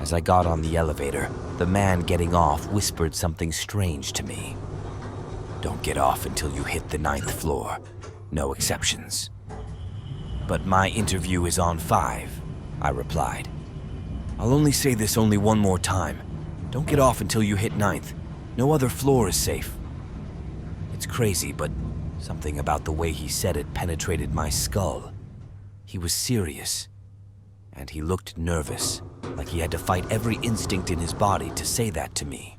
As I got on the elevator, the man getting off whispered something strange to me. "Don't get off until you hit the 9th floor. No exceptions." "But my interview is on 5, I replied. "I'll only say this one more time. Don't get off until you hit 9th. No other floor is safe." It's crazy, but something about the way he said it penetrated my skull. He was serious, and he looked nervous, like he had to fight every instinct in his body to say that to me.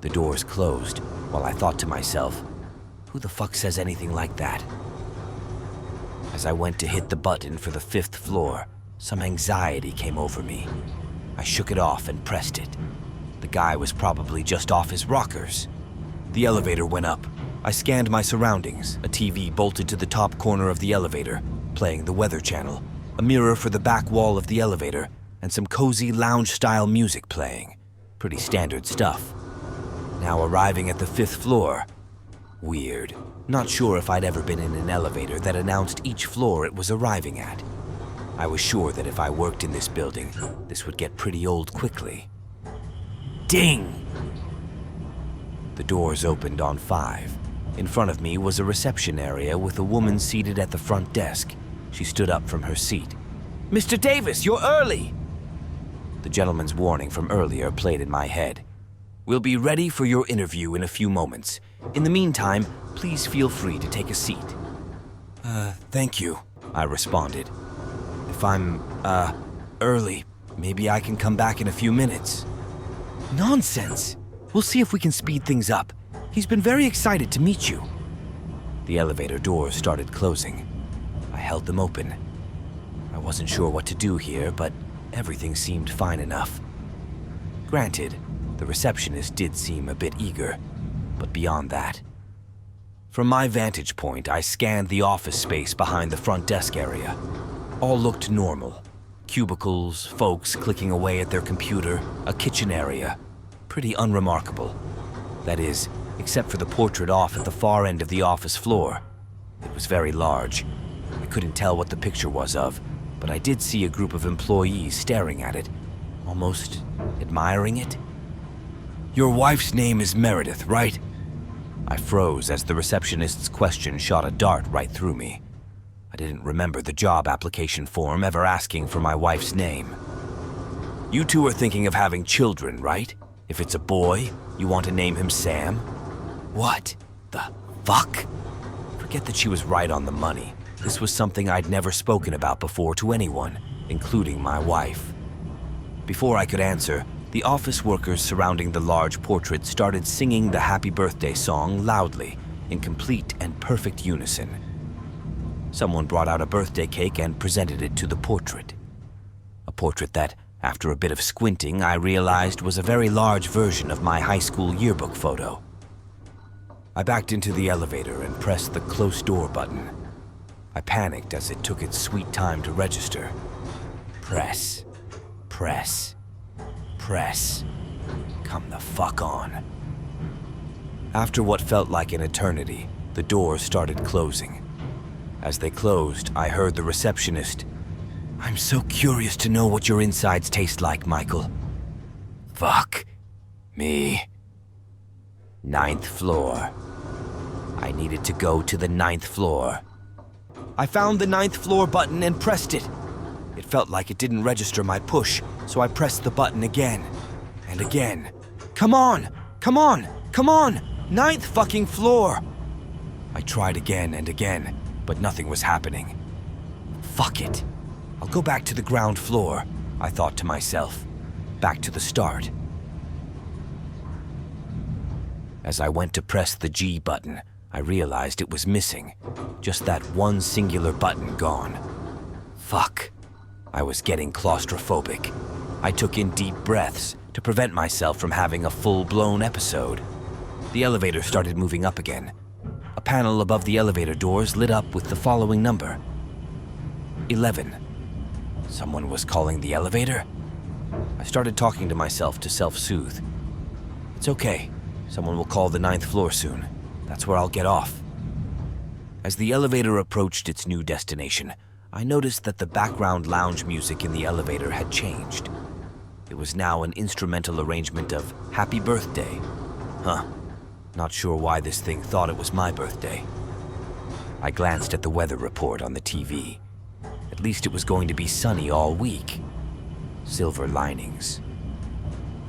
The doors closed, while I thought to myself, who the fuck says anything like that? As I went to hit the button for the 5th floor, some anxiety came over me. I shook it off and pressed it. The guy was probably just off his rockers. The elevator went up. I scanned my surroundings, a TV bolted to the top corner of the elevator, playing the Weather Channel, a mirror for the back wall of the elevator, and some cozy lounge-style music playing. Pretty standard stuff. Now arriving at the 5th floor. Weird. Not sure if I'd ever been in an elevator that announced each floor it was arriving at. I was sure that if I worked in this building, this would get pretty old quickly. Ding! The doors opened on 5. In front of me was a reception area with a woman seated at the front desk. She stood up from her seat. "Mr. Davis, you're early!" The gentleman's warning from earlier played in my head. "We'll be ready for your interview in a few moments. In the meantime, please feel free to take a seat." Thank you," I responded. "If I'm, early, maybe I can come back in a few minutes." "Nonsense! We'll see if we can speed things up. He's been very excited to meet you." The elevator doors started closing. I held them open. I wasn't sure what to do here, but everything seemed fine enough. Granted, the receptionist did seem a bit eager, but beyond that. From my vantage point, I scanned the office space behind the front desk area. All looked normal. Cubicles, folks clicking away at their computer, a kitchen area. Pretty unremarkable. That is, except for the portrait off at the far end of the office floor. It was very large. I couldn't tell what the picture was of, but I did see a group of employees staring at it, almost admiring it. "Your wife's name is Meredith, right?" I froze as the receptionist's question shot a dart right through me. I didn't remember the job application form ever asking for my wife's name. "You two are thinking of having children, right? If it's a boy, you want to name him Sam?" What the fuck? Forget that she was right on the money. This was something I'd never spoken about before to anyone, including my wife. Before I could answer, the office workers surrounding the large portrait started singing the happy birthday song loudly, in complete and perfect unison. Someone brought out a birthday cake and presented it to the portrait. A portrait that, after a bit of squinting, I realized was a very large version of my high school yearbook photo. I backed into the elevator and pressed the close door button. I panicked as it took its sweet time to register. Press, press, press. Come the fuck on. After what felt like an eternity, the doors started closing. As they closed, I heard the receptionist. "I'm so curious to know what your insides taste like, Michael." Fuck me. 9th floor. I needed to go to the 9th floor. I found the 9th floor button and pressed it. It felt like it didn't register my push, so I pressed the button again and again. Come on, come on, come on! 9th fucking floor! I tried again and again, but nothing was happening. Fuck it. I'll go back to the ground floor, I thought to myself. Back to the start. As I went to press the G button, I realized it was missing. Just that one singular button gone. Fuck. I was getting claustrophobic. I took in deep breaths to prevent myself from having a full-blown episode. The elevator started moving up again. A panel above the elevator doors lit up with the following number. 11. Someone was calling the elevator? I started talking to myself to self-soothe. It's okay. Someone will call the 9th floor soon. That's where I'll get off. As the elevator approached its new destination, I noticed that the background lounge music in the elevator had changed. It was now an instrumental arrangement of Happy Birthday. Huh. Not sure why this thing thought it was my birthday. I glanced at the weather report on the TV. At least it was going to be sunny all week. Silver linings.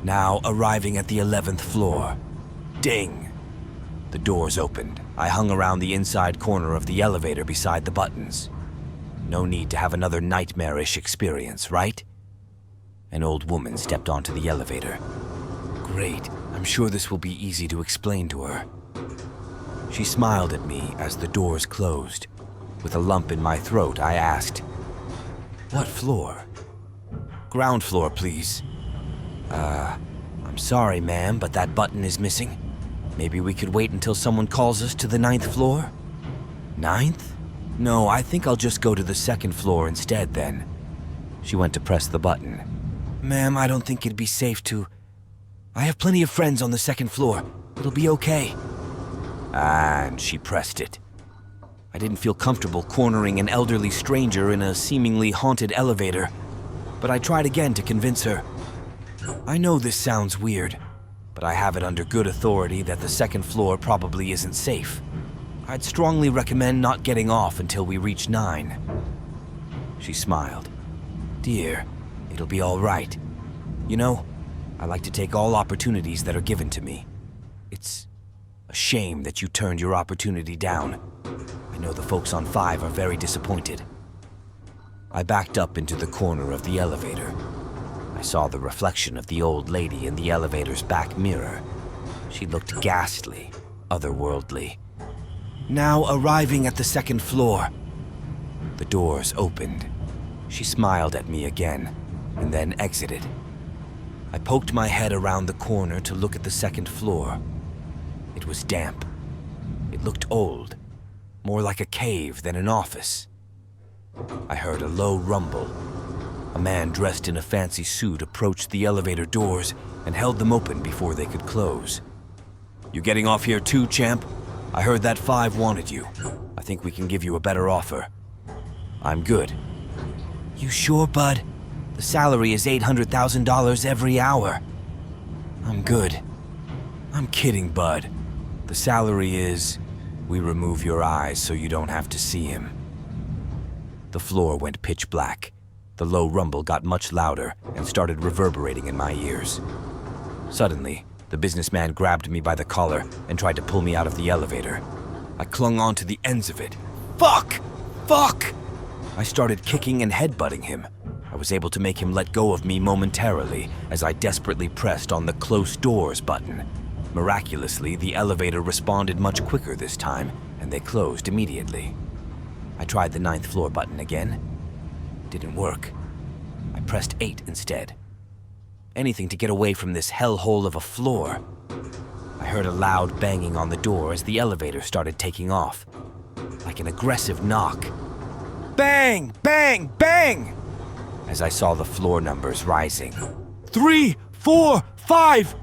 Now arriving at the 11th floor. Ding! The doors opened. I hung around the inside corner of the elevator beside the buttons. No need to have another nightmarish experience, right? An old woman stepped onto the elevator. Great, I'm sure this will be easy to explain to her. She smiled at me as the doors closed. With a lump in my throat, I asked, "What floor?" "Ground floor, please." I'm sorry, ma'am, but that button is missing. Maybe we could wait until someone calls us to the 9th floor? 9th? No, I think I'll just go to the 2nd floor instead then. She went to press the button. "Ma'am, I don't think it'd be safe to... I have plenty of friends on the 2nd floor. It'll be okay." And she pressed it. I didn't feel comfortable cornering an elderly stranger in a seemingly haunted elevator, but I tried again to convince her. I know this sounds weird, but I have it under good authority that the 2nd floor probably isn't safe. I'd strongly recommend not getting off until we reach 9. She smiled. "Dear, it'll be all right. You know, I like to take all opportunities that are given to me. It's a shame that you turned your opportunity down. I know the folks on 5 are very disappointed." I backed up into the corner of the elevator. I saw the reflection of the old lady in the elevator's back mirror. She looked ghastly, otherworldly. Now arriving at the 2nd floor. The doors opened. She smiled at me again, and then exited. I poked my head around the corner to look at the 2nd floor. It was damp. It looked old, more like a cave than an office. I heard a low rumble. A man dressed in a fancy suit approached the elevator doors and held them open before they could close. "You getting off here too, champ? I heard that 5 wanted you. I think we can give you a better offer." "I'm good." "You sure, bud? The salary is $800,000 every hour." "I'm good." "I'm kidding, bud. The salary is, we remove your eyes so you don't have to see him." The floor went pitch black. The low rumble got much louder and started reverberating in my ears. Suddenly, the businessman grabbed me by the collar and tried to pull me out of the elevator. I clung onto the ends of it. "Fuck! Fuck!" I started kicking and headbutting him. I was able to make him let go of me momentarily as I desperately pressed on the close doors button. Miraculously, the elevator responded much quicker this time, and they closed immediately. I tried the 9th floor button again. Didn't work. I pressed 8 instead. Anything to get away from this hellhole of a floor. I heard a loud banging on the door as the elevator started taking off, like an aggressive knock. Bang! Bang! Bang! As I saw the floor numbers rising. 3, 4, 5!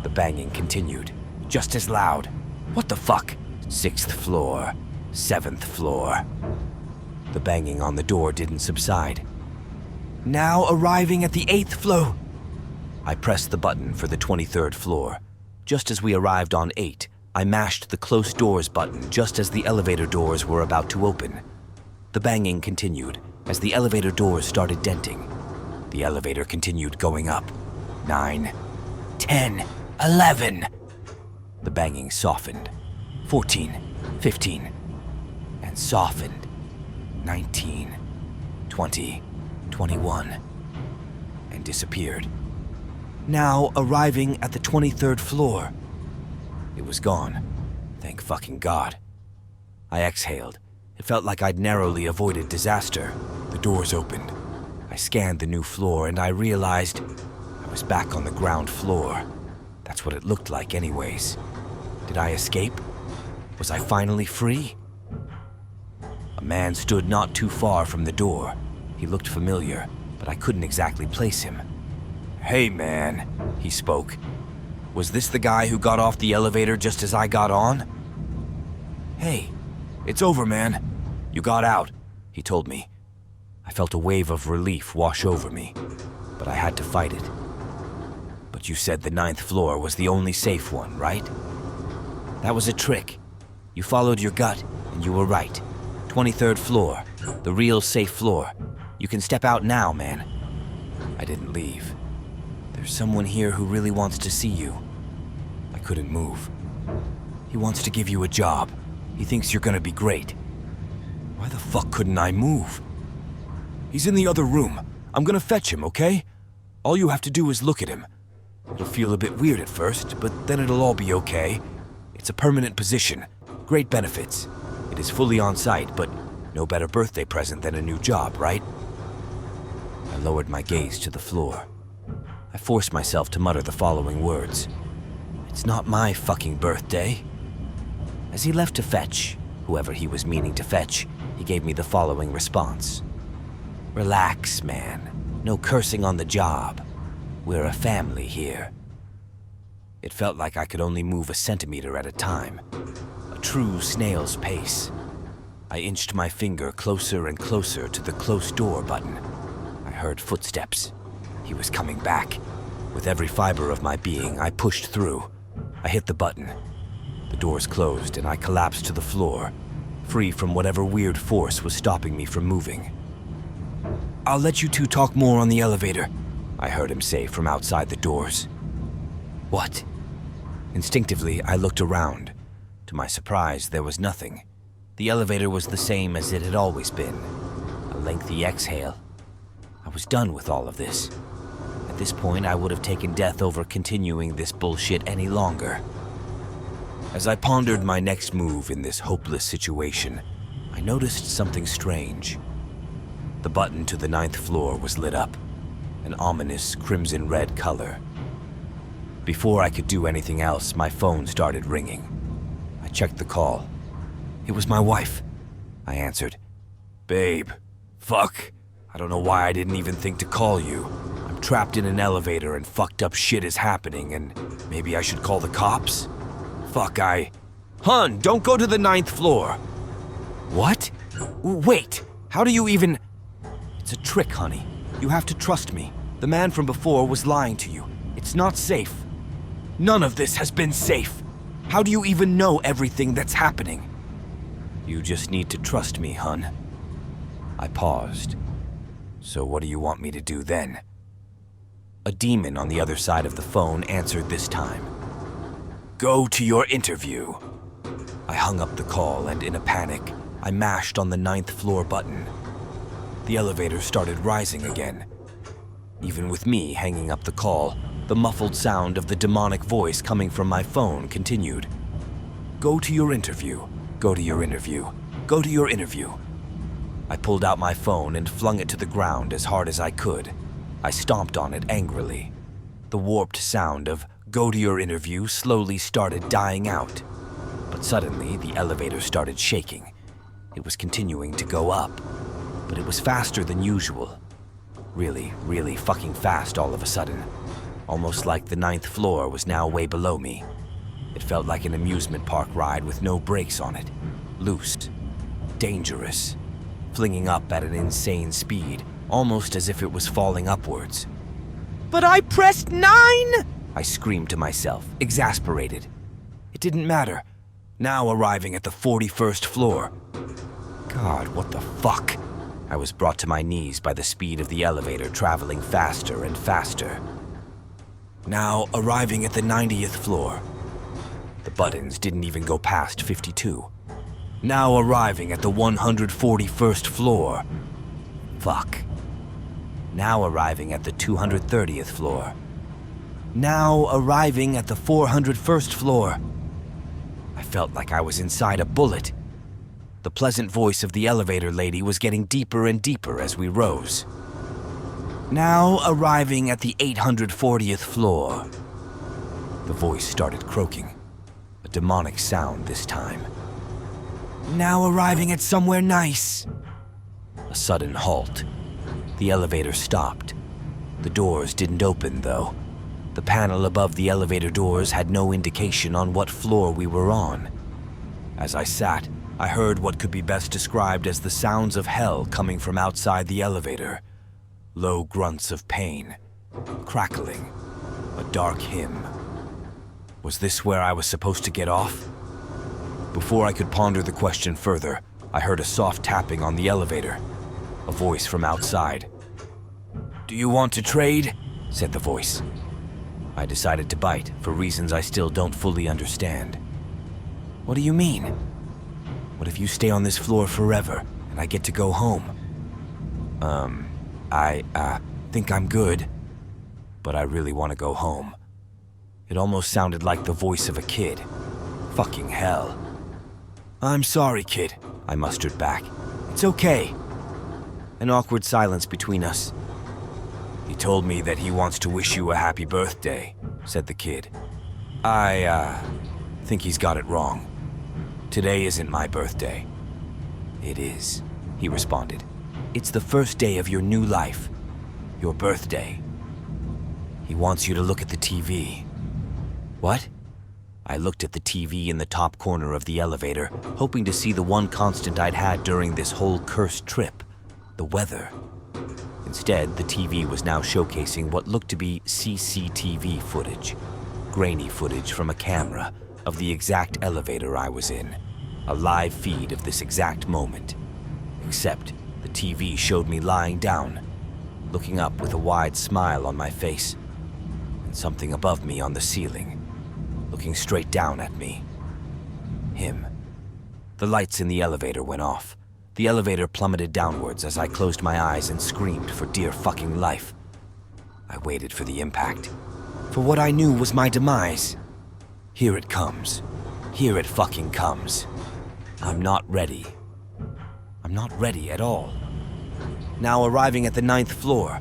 The banging continued, just as loud. What the fuck? 6th floor, 7th floor. The banging on the door didn't subside. Now arriving at the 8th floor. I pressed the button for the 23rd floor. Just as we arrived on 8, I mashed the close doors button just as the elevator doors were about to open. The banging continued as the elevator doors started denting. The elevator continued going up. 9, 10, 11. The banging softened. 14, 15, and softened. 19, 20, 21, and disappeared. Now arriving at the 23rd floor. It was gone. Thank fucking God. I exhaled. It felt like I'd narrowly avoided disaster. The doors opened. I scanned the new floor and I realized I was back on the ground floor. That's what it looked like anyways. Did I escape? Was I finally free? A man stood not too far from the door. He looked familiar, but I couldn't exactly place him. "Hey, man," he spoke. "Was this the guy who got off the elevator just as I got on?" "Hey, it's over, man. You got out," he told me. I felt a wave of relief wash over me, but I had to fight it. But you said the 9th floor was the only safe one, right? That was a trick. You followed your gut, and you were right. 23rd floor, the real safe floor. You can step out now, man. I didn't leave. There's someone here who really wants to see you. I couldn't move. He wants to give you a job. He thinks you're gonna be great. Why the fuck couldn't I move? He's in the other room. I'm gonna fetch him, okay? All you have to do is look at him. It'll feel a bit weird at first, but then it'll all be okay. It's a permanent position. Great benefits. It is fully on site, but no better birthday present than a new job, right? I lowered my gaze to the floor. I forced myself to mutter the following words. It's not my fucking birthday. As he left to fetch, whoever he was meaning to fetch, he gave me the following response. Relax, man. No cursing on the job. We're a family here. It felt like I could only move a centimeter at a time. A true snail's pace. I inched my finger closer and closer to the close door button. I heard footsteps. He was coming back. With every fiber of my being, I pushed through. I hit the button. The doors closed and I collapsed to the floor, free from whatever weird force was stopping me from moving. I'll let you two talk more on the elevator, I heard him say from outside the doors. What? Instinctively, I looked around. To my surprise, there was nothing. The elevator was the same as it had always been. A lengthy exhale. I was done with all of this. At this point, I would have taken death over continuing this bullshit any longer. As I pondered my next move in this hopeless situation, I noticed something strange. The button to the 9th floor was lit up, an ominous crimson-red color. Before I could do anything else, my phone started ringing. I checked the call. It was my wife. I answered. Babe, fuck. I don't know why I didn't even think to call you. I'm trapped in an elevator and fucked up shit is happening, and maybe I should call the cops? Fuck, Hun, don't go to the 9th floor. What? Wait, how do you even... It's a trick, honey. You have to trust me. The man from before was lying to you. It's not safe. None of this has been safe. How do you even know everything that's happening? You just need to trust me, hun. I paused. So what do you want me to do then? A demon on the other side of the phone answered this time. Go to your interview. I hung up the call and in a panic, I mashed on the 9th floor button. The elevator started rising again. Even with me hanging up the call, the muffled sound of the demonic voice coming from my phone continued. Go to your interview. Go to your interview. Go to your interview. I pulled out my phone and flung it to the ground as hard as I could. I stomped on it angrily. The warped sound of go to your interview slowly started dying out. But suddenly, the elevator started shaking. It was continuing to go up, but it was faster than usual. Really, really fucking fast all of a sudden. Almost like the 9th floor was now way below me. It felt like an amusement park ride with no brakes on it. Loose. Dangerous. Flinging up at an insane speed, almost as if it was falling upwards. But I pressed 9! I screamed to myself, exasperated. It didn't matter. Now arriving at the 41st floor. God, what the fuck? I was brought to my knees by the speed of the elevator traveling faster and faster. Now arriving at the 90th floor. The buttons didn't even go past 52. Now arriving at the 141st floor. Fuck. Now arriving at the 230th floor. Now arriving at the 401st floor. I felt like I was inside a bullet. The pleasant voice of the elevator lady was getting deeper and deeper as we rose. Now arriving at the 840th floor. The voice started croaking, a demonic sound this time. Now arriving at somewhere nice. A sudden halt. The elevator stopped. The doors didn't open, though. The panel above the elevator doors had no indication on what floor we were on. As I sat, I heard what could be best described as the sounds of hell coming from outside the elevator. Low grunts of pain, crackling, a dark hymn. Was this where I was supposed to get off? Before I could ponder the question further, I heard a soft tapping on the elevator. A voice from outside. "Do you want to trade?" said the voice. I decided to bite, for reasons I still don't fully understand. "What do you mean? What if you stay on this floor forever, and I get to go home?" I think I'm good, but I really want to go home." It almost sounded like the voice of a kid. Fucking hell. "I'm sorry, kid," I mustered back. "It's okay." An awkward silence between us. "He told me that he wants to wish you a happy birthday," said the kid. I think he's got it wrong. Today isn't my birthday." "It is," he responded. "It's the first day of your new life. Your birthday. He wants you to look at the TV." "What?" I looked at the TV in the top corner of the elevator, hoping to see the one constant I'd had during this whole cursed trip, the weather. Instead, the TV was now showcasing what looked to be CCTV footage, grainy footage from a camera of the exact elevator I was in, a live feed of this exact moment. Except the TV showed me lying down, looking up with a wide smile on my face, and something above me on the ceiling, looking straight down at me. Him. The lights in the elevator went off. The elevator plummeted downwards as I closed my eyes and screamed for dear fucking life. I waited for the impact, for what I knew was my demise. Here it comes. Here it fucking comes. I'm not ready. I'm not ready at all. Now arriving at the 9th floor.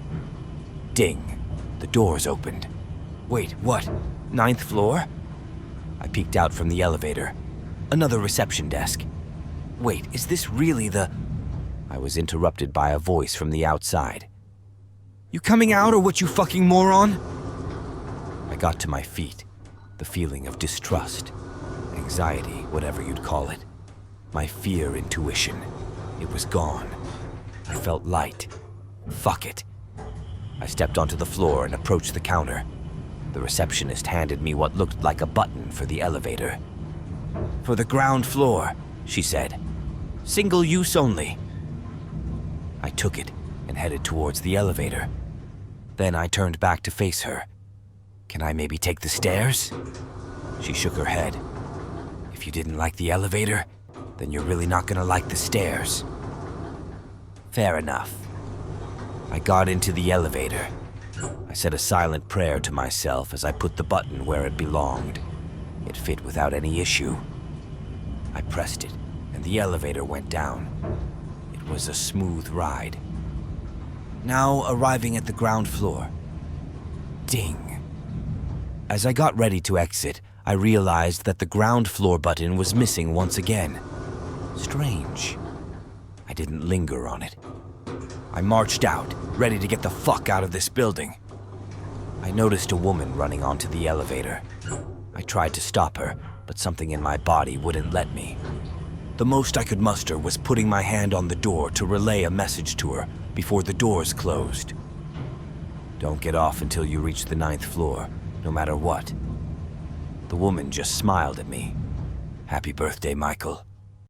Ding. The doors opened. Wait, what? 9th floor? I peeked out from the elevator. Another reception desk. Wait, is this really the... I was interrupted by a voice from the outside. "You coming out or what, you fucking moron?" I got to my feet. The feeling of distrust, anxiety, whatever you'd call it. My fear intuition. It was gone. I felt light. Fuck it. I stepped onto the floor and approached the counter. The receptionist handed me what looked like a button for the elevator. "For the ground floor," she said. "Single use only." I took it and headed towards the elevator. Then I turned back to face her. "Can I maybe take the stairs?" She shook her head. "If you didn't like the elevator, then you're really not gonna like the stairs." Fair enough. I got into the elevator. I said a silent prayer to myself as I put the button where it belonged. It fit without any issue. I pressed it, and the elevator went down. It was a smooth ride. Now arriving at the ground floor. Ding. As I got ready to exit, I realized that the ground floor button was missing once again. Strange. I didn't linger on it. I marched out, ready to get the fuck out of this building. I noticed a woman running onto the elevator. I tried to stop her, but something in my body wouldn't let me. The most I could muster was putting my hand on the door to relay a message to her before the doors closed. "Don't get off until you reach the 9th floor, no matter what." The woman just smiled at me. "Happy birthday, Michael."